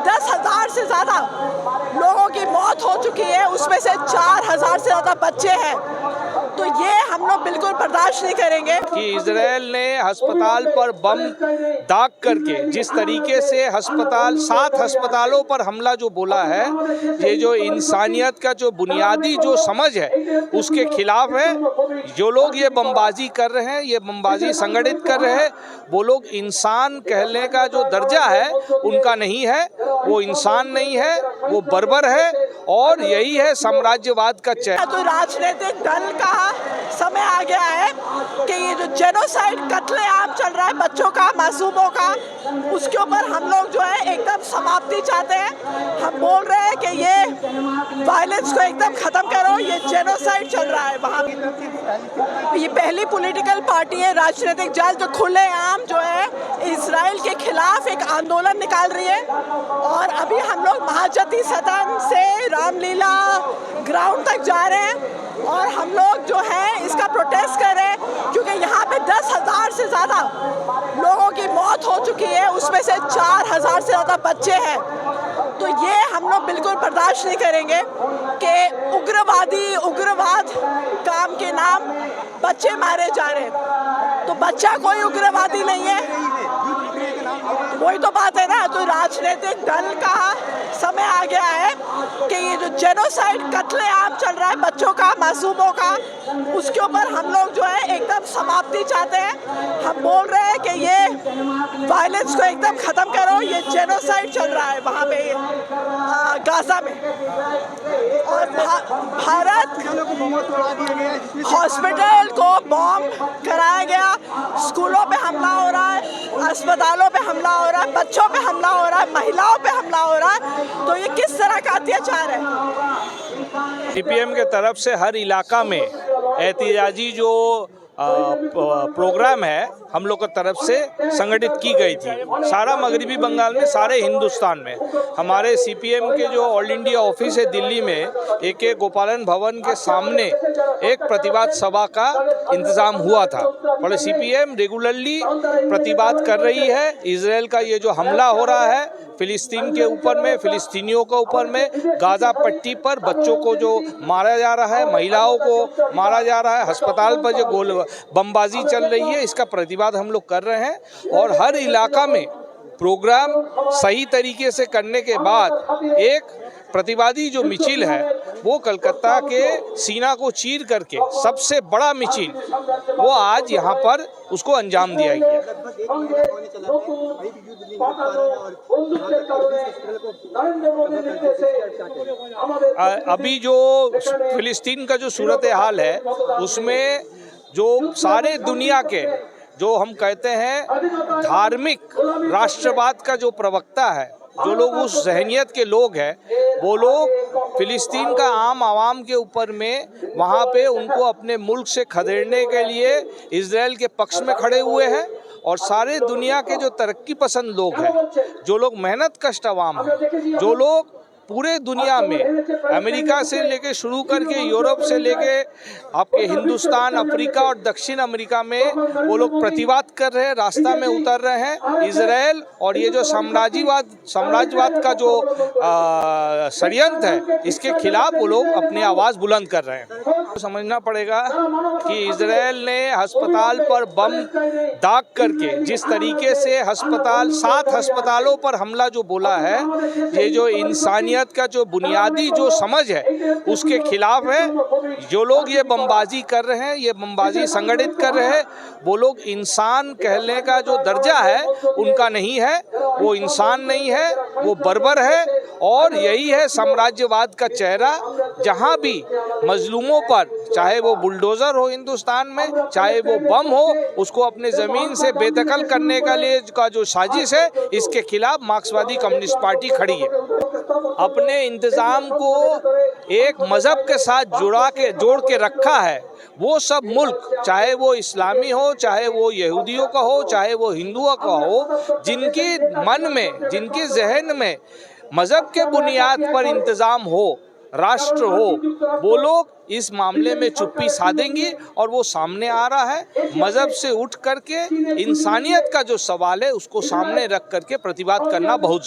10,000 से ज़्यादा लोगों की मौत हो चुकी है, उसमें से 4,000 से ज़्यादा बच्चे हैं। तो ये हम लोग बिल्कुल बर्दाश्त नहीं करेंगे कि इजराइल ने अस्पताल पर बम दाग करके जिस तरीके से 7 अस्पतालों पर हमला जो बोला है, ये जो इंसानियत का जो बुनियादी जो समझ है उसके खिलाफ है। जो लोग ये बमबाजी कर रहे हैं, ये बमबाजी संगठित कर रहे हैं, वो लोग इंसान कहने का जो दर्जा है उनका नहीं है, वो इंसान नहीं है, वो बर्बर है और यही है साम्राज्यवाद का चेहरा। तो राजनीतिक दल का समय आ गया है कि ये जो जेनोसाइड कत्लेआम चल रहा है बच्चों का, मासूमों का, उसके ऊपर हम लोग जो है एकदम समाप्ति चाहते हैं। हम बोल रहे हैं कि ये वायलेंस को एकदम खत्म करो, ये जेनोसाइड चल रहा है वहाँ। ये पहली पॉलिटिकल पार्टी है, राजनीतिक दल जो खुलेआम जो है इजराइल के खिलाफ एक आंदोलन निकाल रही है। और अभी हम लोग महाजती सदन से रामलीला ग्राउंड तक जा रहे हैं और हम लोग जो है इसका प्रोटेस्ट कर रहे हैं, क्योंकि यहाँ पे 10,000 से ज़्यादा लोगों की मौत हो चुकी है, उसमें से 4,000 से ज़्यादा बच्चे हैं। तो ये हम लोग बिल्कुल बर्दाश्त नहीं करेंगे कि उग्रवाद काम के नाम बच्चे मारे जा रहे हैं। तो बच्चा कोई उग्रवादी नहीं है, वही तो बात है ना। तो राजनीतिक दल का समय आ गया है कि ये जो जेनोसाइड कत्लेआम चल रहा है बच्चों का, मासूमों का, उसके ऊपर हम लोग जो है एकदम समाप्ति चाहते हैं। हम बोल रहे हैं कि ये वायलेंस को एकदम खत्म करो, ये जेनोसाइड चल रहा है वहाँ पे गाजा में। और भारत हॉस्पिटल को बॉम्ब कराया गया, स्कूलों पे हमला हो रहा है, अस्पतालों पे हमला हो रहा है, बच्चों पे हमला हो रहा है, महिलाओं पे हमला हो रहा है। तो ये किस तरह का अत्याचार है? सीपीएम के तरफ से हर इलाका में एहतिजाजी जो प्रोग्राम है हम लोग की तरफ से संगठित की गई थी। सारा मगरबी बंगाल में, सारे हिंदुस्तान में। हमारे सीपीएम के जो ऑल इंडिया ऑफिस है दिल्ली में, AK गोपालन भवन के सामने एक प्रतिवाद सभा का इंतज़ाम हुआ था। और सीपीएम रेगुलरली प्रतिवाद कर रही है। इजराइल का ये जो हमला हो रहा है फिलिस्तीन के ऊपर में, फिलिस्तीनियों के ऊपर में, गाजा पट्टी पर बच्चों को जो मारा जा रहा है, महिलाओं को मारा जा रहा है, अस्पताल पर जो बमबाजी चल रही है, इसका प्रतिवाद हम लोग कर रहे हैं। और हर इलाका में प्रोग्राम सही तरीके से करने के बाद एक प्रतिवादी जो मिছিল है वो कलकत्ता के सीना को चीर करके सबसे बड़ा मिছিল वो आज यहाँ पर उसको अंजाम दिया गया। अभी जो फिलिस्तीन का जो सूरत हाल है उसमें जो सारे दुनिया के जो हम कहते हैं धार्मिक राष्ट्रवाद का जो प्रवक्ता है, जो लोग उस जहनियत के लोग हैं, वो लोग फिलिस्तीन का आम आवाम के ऊपर में वहाँ पे उनको अपने मुल्क से खदेड़ने के लिए इजराइल के पक्ष में खड़े हुए हैं। और सारे दुनिया के जो तरक्की पसंद लोग हैं, जो लोग मेहनत कश आवाम हैं, जो लोग पूरे दुनिया में अमेरिका से लेके शुरू करके यूरोप से लेके आपके हिंदुस्तान, अफ्रीका और दक्षिण अमेरिका में वो लोग प्रतिवाद कर रहे हैं, रास्ता में उतर रहे हैं। इजराइल और ये जो साम्राज्यवाद का जो षड्यंत्र है, इसके खिलाफ वो लोग अपनी आवाज़ बुलंद कर रहे हैं। तो समझना पड़ेगा कि इजराइल ने अस्पताल पर बम दाग करके जिस तरीके से 7 अस्पतालों पर हमला जो बोला है, ये जो इंसानियत का जो बुनियादी जो समझ है उसके खिलाफ है। जो लोग ये बमबाजी कर रहे हैं, ये बमबाजी संगठित कर रहे हैं, वो लोग इंसान कहने का जो दर्जा है उनका नहीं है, वो इंसान नहीं है, वो बर्बर है। और यही है साम्राज्यवाद का चेहरा। जहाँ भी मजलूमों पर, चाहे वो बुलडोज़र हो हिंदुस्तान में, चाहे वो बम हो, उसको अपने ज़मीन से बेदखल करने का लिए का जो साजिश है, इसके खिलाफ मार्क्सवादी कम्युनिस्ट पार्टी खड़ी है। अपने इंतज़ाम को एक मज़हब के साथ जोड़ के रखा है। वो सब मुल्क, चाहे वो इस्लामी हो, चाहे वो यहूदियों का हो, चाहे वो हिंदुओं का हो, जिनके मन में, जिनके जहन में मज़हब के बुनियाद पर इंतज़ाम हो, राष्ट्र हो, वो लोग इस मामले में चुप्पी साधेंगे। और वो सामने आ रहा है। मज़हब से उठ करके इंसानियत का जो सवाल है उसको सामने रख करके प्रतिवाद करना बहुत